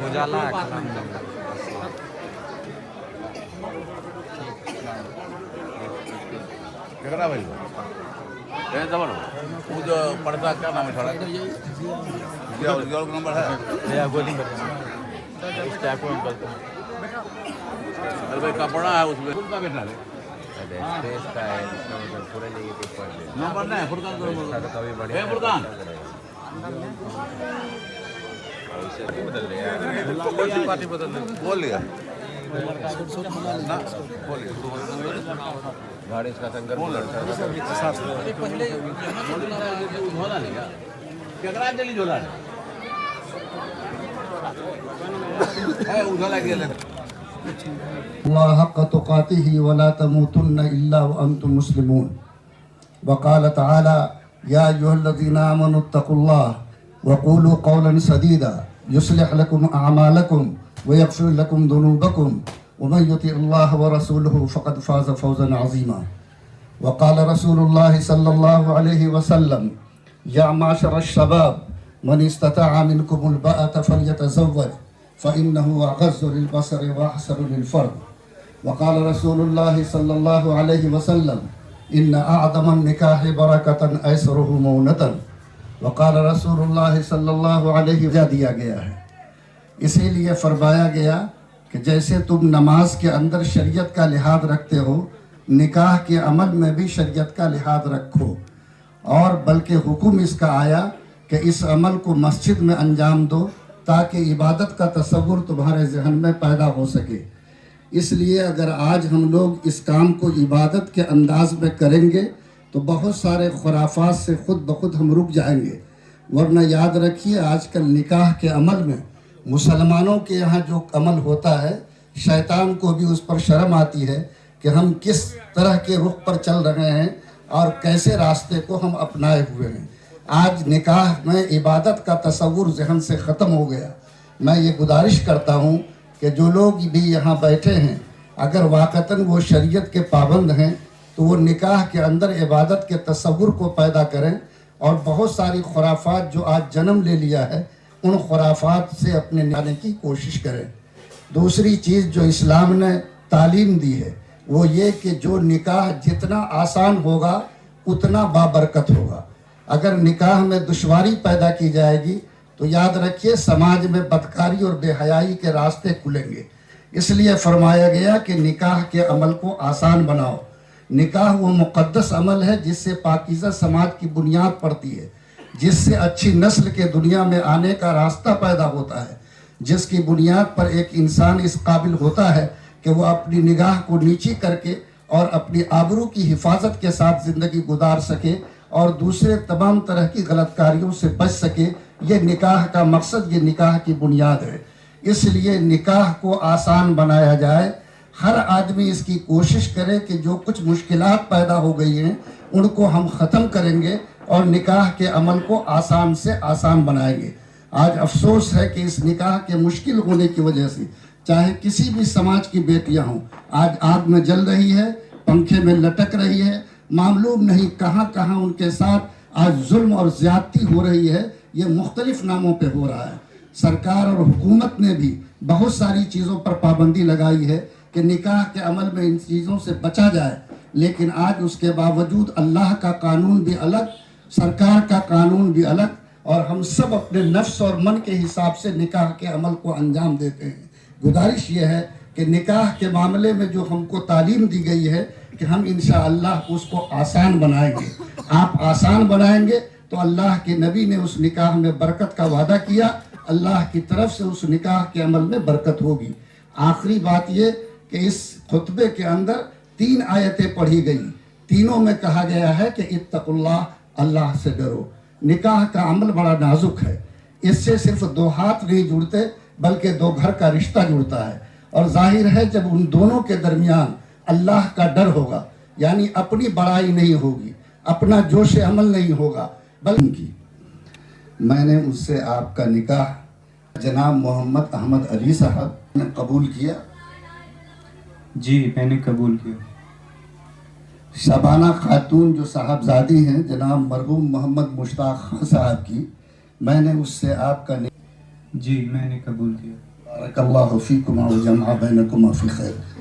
उजाला केकरा भाई जबर वो जो पड़ता क्या नाम है थोड़ा क्या उसका नंबर है गोली अरे भाई कपड़ा है उसमें का बैठा है स्पेस का है जिसमें पूरे नेगेटिव पड़ गए नंबर नहीं है फुरकान तो कभी बढ़िया फुरकान बदल रहे कौन सी पार्टी बदल रही बोल लिया ना बोल लिया गाड़ी इसका शंकर पहले झोला नहीं क्या केकरा जल्दी झोला है उझोला गेले अल्लाह हक़्क़ तुक़ातिही वला तमूतुन्न इल्ला व अंतुम मुस्लिमून वक़ाल तआला या अय्युहल्लज़ीना आमनुत्तक़ुल्लाह वक़ूलू क़ौलन सदीदा युस्लिह लकुम अअमालकुम व यग़फ़िर लकुम दुनूबकुम व मन युति'िल्लाह व रसूलहु फ़क़द फ़ाज़ फ़ौज़न अज़ीमा वक़ाल रसूलुल्लाह सल्लल्लाहु अलैहि वसल्लम या माशरश शबाब मन इस्तताअ मिनकुमुल बाअत फ़ल्यतज़व्वज फ़इन्नहु अग़ज़्ज़ु लिलबसर व अहसनु लिलफ़र्ज वक़ाल रसूलुल्लाह सल्लल्लाहु अलैहि वसल्लम इन्न अअज़मन निकाहि बरकतन ऐसरुहु मौनतन वक़ाल रसूलुल्लाह सल्लल्लाहु अलैहि वसल्लम दिया गया है। इसीलिए फरमाया गया कि जैसे तुम नमाज के अंदर शरीयत का लिहाज रखते हो, निकाह के अमल में भी शरीयत का लिहाज रखो। और बल्कि हुक्म इसका आया कि इस अमल को मस्जिद में अंजाम दो ताकि इबादत का तसव्वुर तुम्हारे जहन में पैदा हो सके। इसलिए अगर आज हम लोग इस काम को इबादत के अंदाज में करेंगे तो बहुत सारे खुराफात से खुद ब खुद हम रुक जाएंगे। वरना याद रखिए आजकल निकाह के अमल में मुसलमानों के यहाँ जो अमल होता है, शैतान को भी उस पर शर्म आती है कि हम किस तरह के रुख पर चल रहे हैं और कैसे रास्ते को हम अपनाए हुए हैं। आज निकाह में इबादत का तसव्वुर जहन से ख़त्म हो गया। मैं ये गुजारिश करता हूँ कि जो लोग भी यहाँ बैठे हैं, अगर वाक़तन वो शरीयत के पाबंद हैं तो वो निकाह के अंदर इबादत के तसव्वुर को पैदा करें और बहुत सारी खुराफात जो आज जन्म ले लिया है उन खुराफात से अपने निकालने की कोशिश करें। दूसरी चीज़ जो इस्लाम ने तालीम दी है वो ये कि जो निकाह जितना आसान होगा उतना बाबरकत होगा। अगर निकाह में दुश्वारी पैदा की जाएगी तो याद रखिए समाज में बदकारी और बेहयाई के रास्ते खुलेंगे। इसलिए फरमाया गया कि निकाह के अमल को आसान बनाओ। निकाह वो मुक़द्दस अमल है जिससे पाकीज़ा समाज की बुनियाद पड़ती है, जिससे अच्छी नस्ल के दुनिया में आने का रास्ता पैदा होता है, जिसकी बुनियाद पर एक इंसान इस काबिल होता है कि वो अपनी निगाह को नीची करके और अपनी आबरू की हिफाजत के साथ ज़िंदगी गुजार सके और दूसरे तमाम तरह की गलतकारियों से बच सके। ये निकाह का मकसद, ये निकाह की बुनियाद है। इसलिए निकाह को आसान बनाया जाए। हर आदमी इसकी कोशिश करे कि जो कुछ मुश्किलात पैदा हो गई हैं उनको हम ख़त्म करेंगे और निकाह के अमल को आसान से आसान बनाएंगे। आज अफसोस है कि इस निकाह के मुश्किल होने की वजह से चाहे किसी भी समाज की बेटियां हों, आज आग में जल रही है, पंखे में लटक रही है, मालूम नहीं कहाँ कहाँ उनके साथ आज जुल्म और ज़्यादती हो रही है। ये मुख्तलिफ नामों पे हो रहा है। सरकार और हुकूमत ने भी बहुत सारी चीज़ों पर पाबंदी लगाई है कि निकाह के अमल में इन चीज़ों से बचा जाए, लेकिन आज उसके बावजूद अल्लाह का कानून भी अलग, सरकार का कानून भी अलग, और हम सब अपने नफ्स और मन के हिसाब से निकाह के अमल को अंजाम देते हैं। गुजारिश ये है कि निकाह के मामले में जो हमको तालीम दी गई है कि हम इंशाअल्लाह उसको आसान बनाएंगे। आप आसान बनाएंगे तो अल्लाह के नबी ने उस निकाह में बरकत का वादा किया, अल्लाह की तरफ से उस निकाह के अमल में बरकत होगी। आखिरी बात ये कि इस खुतबे के अंदर 3 आयतें पढ़ी गई, तीनों में कहा गया है कि इत्तकुल्लाह, अल्लाह से डरो। निकाह का अमल बड़ा नाजुक है, इससे सिर्फ 2 हाथ नहीं जुड़ते बल्कि 2 घर का रिश्ता जुड़ता है। और जाहिर है जब उन दोनों के दरमियान अल्लाह का डर होगा, यानी अपनी बड़ाई नहीं होगी, अपना जोश अमल नहीं होगा, बल्कि मैंने उससे आपका निकाह जनाब मोहम्मद अहमद अली साहब ने कबूल किया। जी मैंने कबूल किया। شبانہ خاتون جو صاحبزادی ہیں جناب مرحوم محمد مشتاق خان صاحب کی، میں نے اس سے آپ کا جی میں نے قبول کیا. بارک اللہ فیکم و جمع بینکم فی خیر.